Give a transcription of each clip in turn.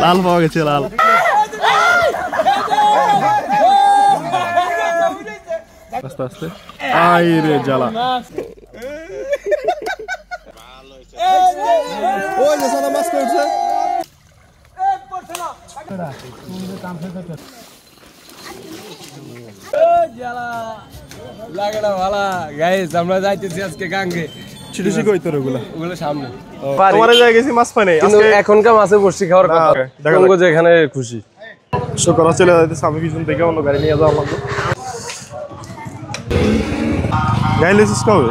লাল পাওয়া গেছে, লাল। আস্তে আস্তে, আই রে জ্বালা। ওই যে সাদা মাছ করছে। লাগেনা ভালা গাইস, আমরা যাইতেছি আজকে গাঙ্গে। ছিটিছি কই তোর ওগুলা? ওগুলো সামনে। তোমারে যাই গেছি মাছ পাই নাই আজকে। এখনকার মাছে বসছি খাওয়ার কথা। দেখো যে এখানে খুশি। শুকরা চলে যাইতেছে, আমি পিছন থেকে অন্য গাড়ি নিয়ে যাওয়া লাগবে। গাড়ি লেছিস কবে?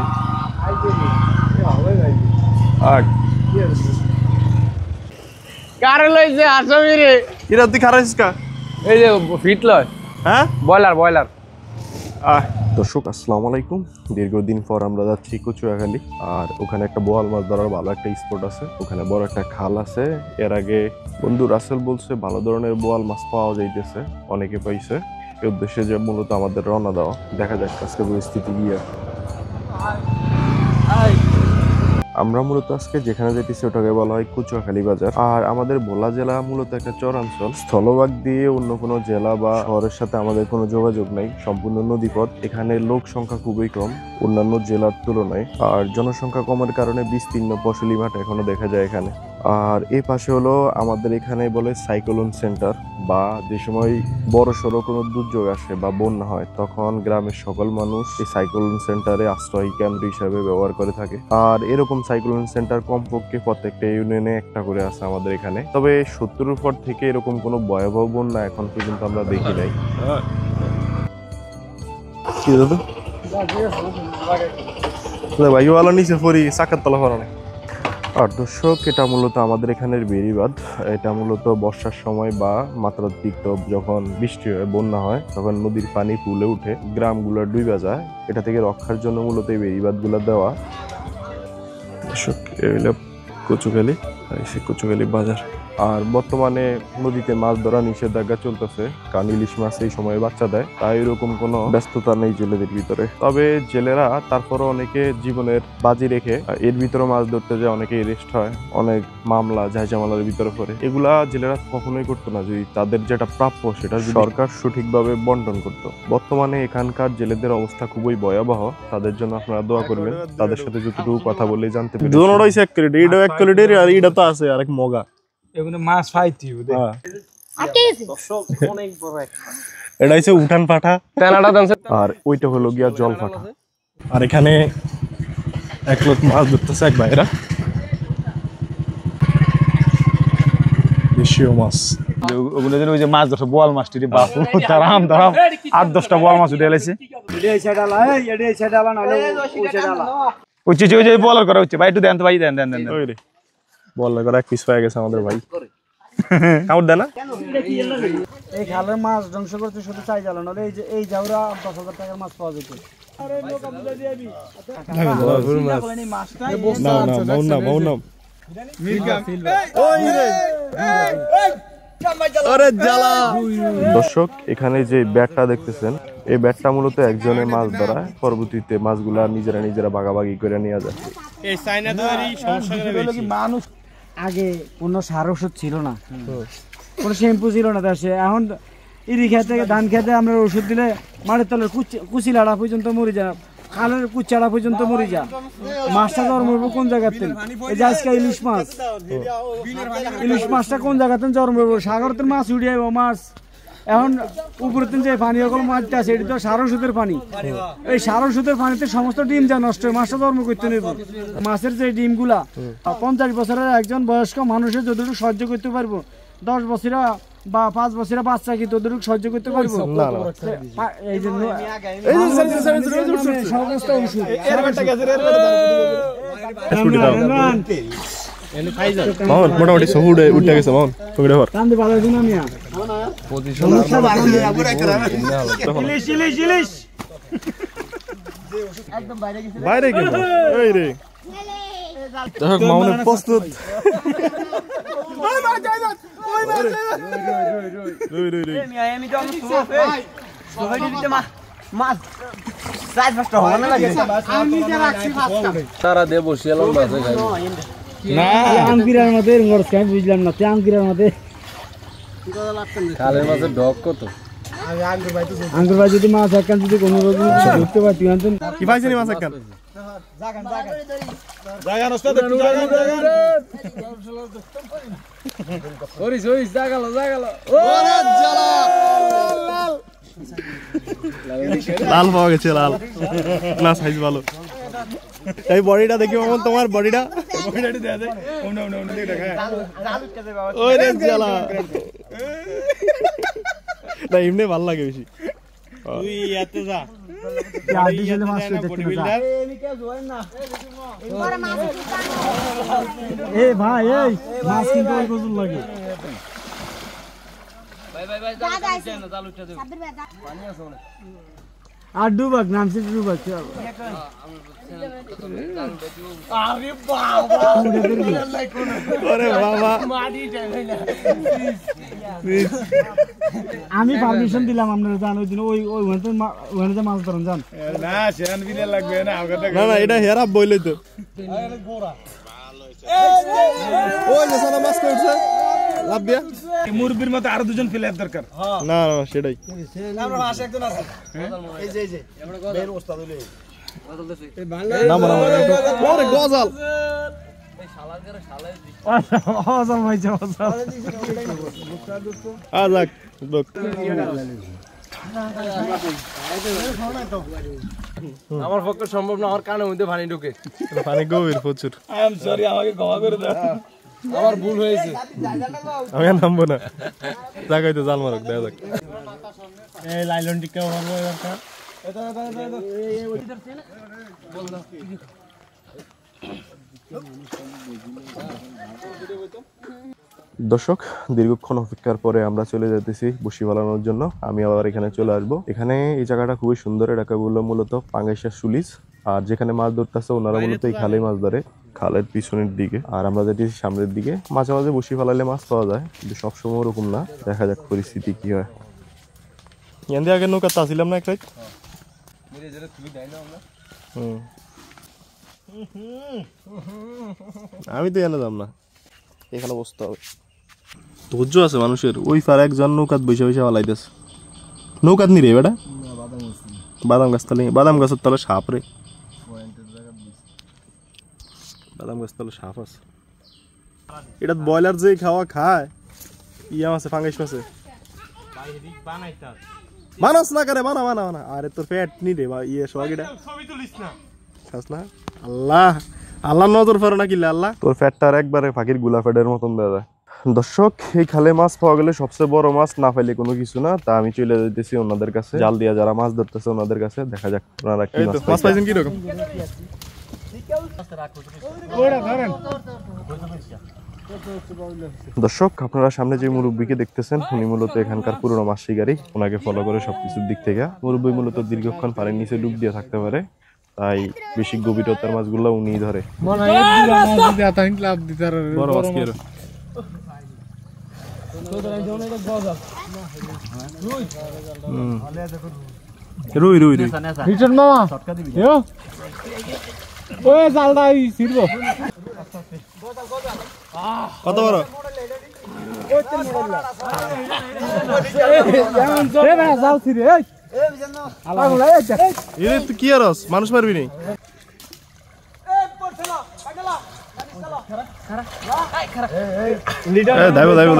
কারে লইছে আসামি রে? এরা তুই খারাইছিস কা? এই যে ফিট লয়। হ্যাঁ, বয়লার। দর্শক আসসালামু আলাইকুম। দীর্ঘদিন পর আমরা যাচ্ছি কচুয়াখালী, আর ওখানে একটা বোয়াল মাছ ধরার ভালো একটা স্পট আছে। ওখানে বড় একটা খাল আছে। এর আগে বন্ধু রাসেল বলছে ভালো ধরনের বোয়াল মাছ পাওয়া যাইতেছে, অনেকে পাইছে। এই উদ্দেশ্যে যে মূলত আমাদের রওনা দেওয়া। দেখা যাক আজকে পরিস্থিতি গিয়ে। আমরা মূলত আজকে যেখানে যেতেছি ওটাকে বলা হয় কচুয়াখালী বাজার। আর আমাদের ভোলা জেলা মূলত একটা চরাঞ্চল, স্থলভাগ দিয়ে অন্য কোনো জেলা বা শহরের সাথে আমাদের কোনো যোগাযোগ নাই, সম্পূর্ণ নদীপথ। এখানে লোক সংখ্যা খুবই কম অন্যান্য জেলার তুলনায়, আর জনসংখ্যা কমের কারণে বিস্তীর্ণ ফসলি মাঠ এখনো দেখা যায় এখানে। আর এই পাশে হলো আমাদের এখানে বলে সাইক্লোন সেন্টার, বা যে সময় বড় সড়ো কোনো দুর্যোগ আসে বা বন্যা হয়, তখন গ্রামের সকল মানুষ এই সাইক্লোন সেন্টারে আশ্রয় কেন্দ্র হিসাবে ব্যবহার করে থাকে। আর এরকম সাইক্লোন সেন্টার কমপক্ষে প্রত্যেকটা ইউনিয়নে একটা করে আছে আমাদের এখানে। তবে 70-এর পর থেকে এরকম কোনো ভয়াবহ বন্যা এখন পর্যন্ত আমরা দেখি নাই। ভাই ভালো নিচে পরি চাকার তলা ফরানো। আর দর্শক, এটা মূলত আমাদের এখানের বেড়িবাঁধ। এটা মূলত বর্ষার সময় বা মাত্রাতিরিক্ত যখন বৃষ্টি হয়, বন্যা হয়, তখন নদীর পানি ফুলে উঠে গ্রামগুলো ডুবে যায়। এটা থেকে রক্ষার জন্য মূলত এই বেড়িবাঁধগুলো দেওয়া। দর্শক, এগুলো কচুখালী, কচুখালী বাজার। আর বর্তমানে নদীতে মাছ ধরা নিষেধাজ্ঞা চলতেছে, কারণ ইলিশ মাছ এই সময় বাচ্চা দেয়, তাই এরকম কোনো ব্যস্ততা নেই জেলেদের ভিতরে। তবে জেলেরা তারপরও অনেকে জীবনের বাজি রেখে এর ভিতরে মাছ ধরতে যায়, অনেকে অ্যারেস্ট হয়, অনেক মামলা ঝামেলার ভিতরে পড়ে। এগুলা জেলেরা কখনোই করতো না যদি তাদের যেটা প্রাপ্য সেটা সরকার সঠিকভাবে বন্টন করত। বর্তমানে এখানকার জেলেদের অবস্থা খুবই ভয়াবহ। তাদের জন্য আপনারা দোয়া করবেন। তাদের সাথে যতটুকু কথা বলে জানতে পারি, দুটোটাই এক কোয়ালিটি, এটা এক কোয়ালিটির আর এটা তো আছে আরেক মগা। এগুলো মাছ পাইতি এটা হচ্ছে উঠান পাঠা, আর ওইটা হলো গিয়া জল পাঠা। আর এখানে এক লোক মাছ ধরতেছে, এক ভাইরা দেশীয় মাছ। ওই যে মাছ ধরছে বোয়াল মাছ, বাপু দাঁড়াম 8-10টা বোয়াল মাছ উঠে এলাইছে। বলার করা হচ্ছে ভাই, একটু দেন তো ভাই, দেন বলার করা এক পিস পাই গেছে আমাদের ভাই। কাউর দেয় না এই খালের মাছ ধ্বংস করতে শুধু চাই জ্বালা, নলে এই জাউরা 10,000 টাকার মাছ পাওয়া যেত। দর্শক, এখানে যে ব্যাটটা দেখতেছেন, এই ব্যাটটা মূলত একজনের মাছ ধরা, পরবর্তীতে মাছগুলা নিজেরা ভাগাভাগি করে নিয়ে যায়। মানুষ আগে কোনো সার ওষুধ ছিল না, কোনো শ্যাম্পু ছিল না দেশে। এখন ইরি খেতে ধান খেতে আমরা ওষুধ দিলে মাটির তলের কুচি লাড়া পর্যন্ত মরে যা, খালের কুচাড়া পর্যন্ত মরে যা। মাছটা জন্ম কোন জায়গাতে? এই যে আজকে ইলিশ মাছটা কোন জায়গাতে জন্ম? সাগরতে মাছ উড়ে যাবো মাছ। এখন উপরে যে পানি সকল মাছটা আছে, এটা তো সার ওষুধের পানি। এই সার ওষুধের পানিতে সমস্ত ডিম যা নষ্ট হয়, মাছটা জন্ম করতে নেব। মাছের যে ডিমগুলা 50 বছরের একজন বয়স্ক মানুষের যতটুকু সহ্য করতে পারবো, 10 বছরা বা 5 বছরের বাচ্চা কি ততটুকু সহ্য করতে পারবো? এই জন্য সমস্ত ওষুধ মোটামুটি সব উঠে গেছে। বাইরে প্রস্তুত। সারা দিয়ে বসিয়ালাম মাছে খাই। না আঙ্কিরার মধ্যে রঙরস আমি বুঝলাম না আঙ্কিরার মধ্যে খালের মাছের ডক কত আঙ্কুর ভাই যদি মাছ একখান যদি কোনো রকম ধরতে পারতি আনতেন কি পাইছেন মাছ একখান লাল পাওয়া গেছে লাল না সাইজ ভালো এই বডিটা দেখি মামুন তোমার বডিটা ওই রে জ্বালা না এমনি ভালো লাগে বেশি তুই এত যা এ ভাই এই মাছ কিন্তু ওই গজল লাগে আর ডুবাক নামছে ডুবাক আমি পারমিশন দিলাম আপনারা জান ওই দিন ওইখানে মাছ ধরেন যান না না এটা হেরা বইলে তো ওই যে সানা মাছ করছে লাভ দিয়া মুরবির মতো আরো দুজন প্লেয়ার দরকার না না সেটাই আমরা ভাষা একজন আছে এই যে বের ওস্তাদ হইলে না মারা ওরে গজাল এই শালার করে শালাই গজাল ভাই গজাল আ যাক লোক আমার পক্ষে সম্ভব না আমার কানের মধ্যে পানি ঢোকে পানি গভীর প্রচুর আই এম সরি আমাকে ক্ষমা করে দাও আমার ভুল হয়েছে আমি আর নামবো না জায়গায় তো জাল মারক দেখা যাক এই লাইলন টিকা মারবো এবারটা দর্শক দীর্ঘক্ষণ অপেক্ষার পরে আমরা চলে যেতেছি বসি ফালানোর জন্য আমি আবার এখানে চলে আসবো এখানে এই জায়গাটা খুবই সুন্দর এটা বললো মূলত পাঙ্গাইশা সুলিশ আর যেখানে মাছ ধরতেছে ওনারা মূলত এই খালে মাছ ধরে খালের পিছনের দিকে আর আমরা যেটি সামনের দিকে মাঝে মাঝে বসি ফালালে মাছ পাওয়া যায় কিন্তু সবসময় ওরকম না দেখা যাক পরিস্থিতি কি হয় এখান আগে নৌকা তাছিলাম না একটা আমি তো এনে দাম না এখানে বসতে হবে ধৈর্য আছে মানুষের ওই ফার একজন নৌকাত বসে বসে ফালাইতেছে নৌকাত নি রে বেটা বাদাম গাছ তলে বাদাম গাছের তলে সাপ রে বাদাম গাছ তলে সাপ আছে এটা ব্রয়লার যে খাওয়া খায় ইয়া মাছে ফাঙ্গাইশ মাছে বানাস না করে বানা বানা বানা আরে তোর পেট নি রে বা ইয়ে সোয়াগিটা ছবি তুলিস না খাস না আল্লাহ আল্লাহ নজর ফেরো না কিলে আল্লাহ তোর ফ্যাটটার একবারে ফাঁকির গুলা ফ্যাটের মতন দেওয়া যায় দর্শক এই খালে মাছ পাওয়া গেলে সবচেয়ে বড় মাছ না পাইলে কোনো কিছু না তা আমি চলে যেতেছি ওনাদের কাছে জাল দিয়া যারা মাছ ধরতেছে ওনাদের কাছে দেখা যাক ওনারা কি মাছ পাইছেন কি রকম দর্শক আপনারা সামনে যে মুরব্বীকে দেখতেছেন উনি মূলত এখানকার পুরনো মাছ শিকারী ওনাকে ফলো করে সবকিছুর দিক থেকে মুরব্বী মূলত দীর্ঘক্ষণ পানির নিচে ডুব দিয়ে থাকতে পারে তাই বেশি গভীরতার মাছগুলো উনি ধরে বড় মাছ কি রুই রুই রুই রিটার্ন মামা ইয়ো ওই জালটা ছিড়বো কত বড় এ ভাই জাল ছিড়ে এই এরে তুই কি আরস মানুষ মারবি নি দাইবো দাইবো দাইবো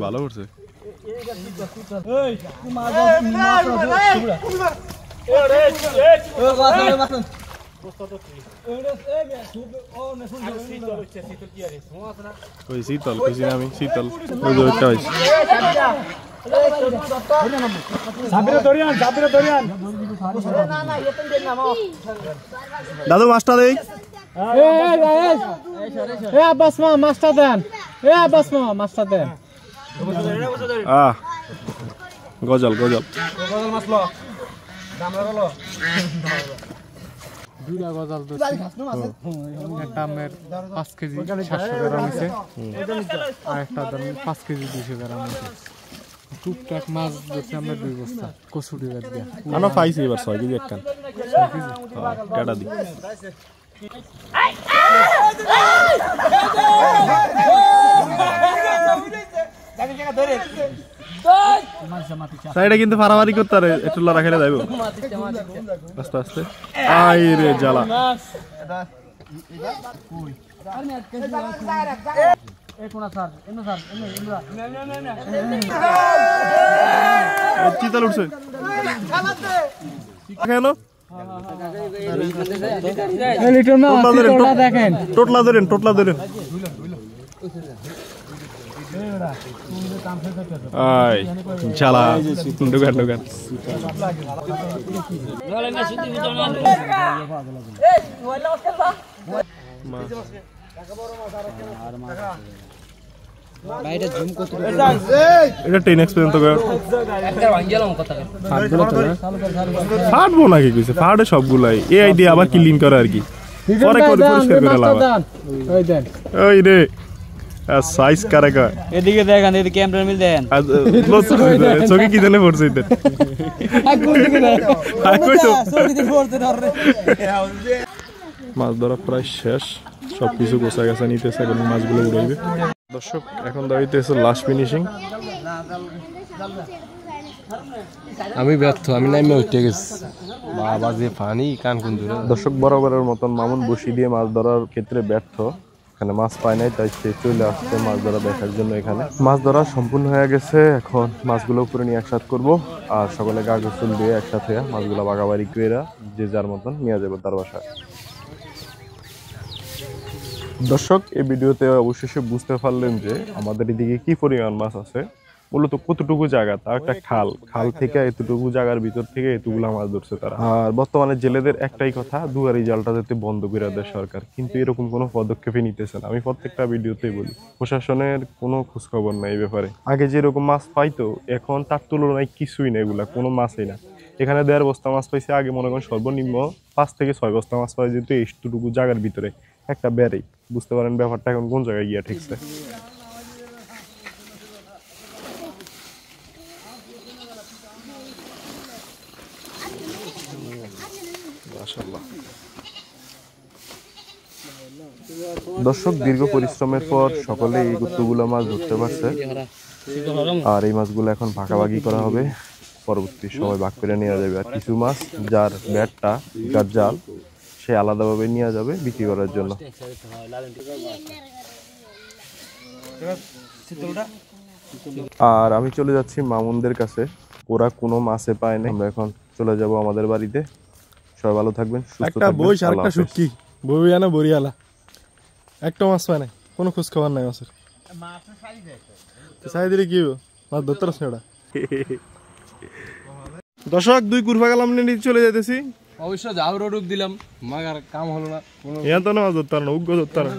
ভালো করছে ওই শীতল কইছি আমি শীতল ওই যে ওইটা হইছে দাদু মাছটা দেই এ আব্বাস মা মাছটা দেন এ আব্বাস মা মাছটা দেন গজল গজল গজল মাছ লো দামরা লো দুইটা গজল দছি একটা আমের 5 কেজি 700 গ্রাম আছে আর একটা দাম 5 কেজি 200 গ্রাম আছে টুকটাক মাছ ধরছি আমরা 2 বস্তা কচুরি বাদ দিয়া আনো পাইছি এবার 6 কেজি একখান 6 কেজি কেডা দি সাইডে কিন্তু ফারামারি করতে আরে একটু লড়া খেলে যাইবো আস্তে আস্তে আই রে জ্বালা চিতাল উঠছে কেন দেখেন টোটলা ধরেন আই জ্বালা ঢুকান এটা 10x পর্যন্ত ফাটবো নাকি কইছে ফাটে সবগুলাই এই আইডিয়া আবার ক্লিন করে আর কি পরে করে পরিষ্কার করে লাগাবা ওই রে সাইজ কারেগা এদিকে দেখেন এদিকে ক্যামেরা মিল দেখেন চোখে কি জানে পড়ছে এটা মাছ ধরা প্রায় শেষ সবকিছু গোছা গেছে নিতেছে এখন মাছগুলো উড়াইবে দর্শক এখন দাঁড়িয়েছে লাস্ট ফিনিশিং আমি ব্যর্থ আমি নামে উঠে গেছি বাবা যে পানি কান কোন দূরে দর্শক বরাবরের মতন মামুন বসি দিয়ে মাছ ধরার ক্ষেত্রে ব্যর্থ এখানে মাছ পায় নাই তাই সে চলে আসছে মাছ ধরা দেখার জন্য এখানে মাছ ধরা সম্পূর্ণ হয়ে গেছে এখন মাছগুলো উপরে নিয়ে একসাথে করব আর সকলে গা গোসল দিয়ে একসাথে মাছগুলো বাগাবাড়ি করে যে যার মতন নিয়ে যাবে তার বাসায় দর্শক এই ভিডিওতে অবশেষে বুঝতে পারলেন যে আমাদের এদিকে কি পরিমাণ মাছ আছে মূলত কতটুকু জায়গা তা একটা খাল থেকে এতটুকু জায়গার ভিতর থেকে এতগুলা মাছ ধরছে তারা আর বর্তমানে জেলেদের একটাই কথা দুয়ারি জালটা যাতে বন্ধ করে দেয় সরকার কিন্তু এরকম কোনো পদক্ষেপই নিতেছে না আমি প্রত্যেকটা ভিডিওতেই বলি প্রশাসনের কোনো খোঁজখবর নাই এই ব্যাপারে আগে যেরকম মাছ পাইতো এখন তার তুলনায় কিছুই না এগুলা কোনো মাছই না এখানে 1.5 বস্তা মাছ পাইছে আগে মনে করেন সর্বনিম্ন 5 থেকে 6 বস্তা মাছ পাই যেহেতু এইটুকু জায়গার ভিতরে একটা বেড়েই বুঝতে পারেন ব্যাপারটা এখন কোন জায়গায় গিয়া ঠেকছে দর্শক দীর্ঘ পরিশ্রমের পর সকলে এই কতগুলো মাছ ধরতে পারছে আর এই মাছগুলো এখন ভাগাভাগি করা হবে পরবর্তী সময় ভাগ করে নেওয়া যাবে আর কিছু মাছ যার ব্যাটটা যার জাল সে আলাদাভাবে নিয়ে যাবে বিক্রি করার জন্য আর আমি চলে যাচ্ছি মামুনদের কাছে ওরা কোনো মাছে পায় না আমরা এখন চলে যাব আমাদের বাড়িতে সবাই ভালো থাকবেন সুস্থ থাকবেন বই আরেকটা শুটকি বই আনা বরিয়ালা একটা মাছ পায় না কোনো খোঁজ খবর নাই মাছের সাই দিলে কি মাছ ধরতে পারছ না ওটা দর্শক 2 কুরফা গেলাম নিয়ে চলে যাইতেছি অবশ্য যাও রোড দিলাম মাগার কাম হলো না ইয়ান তো না মাছ ধরতে না উগ্র ধরতে না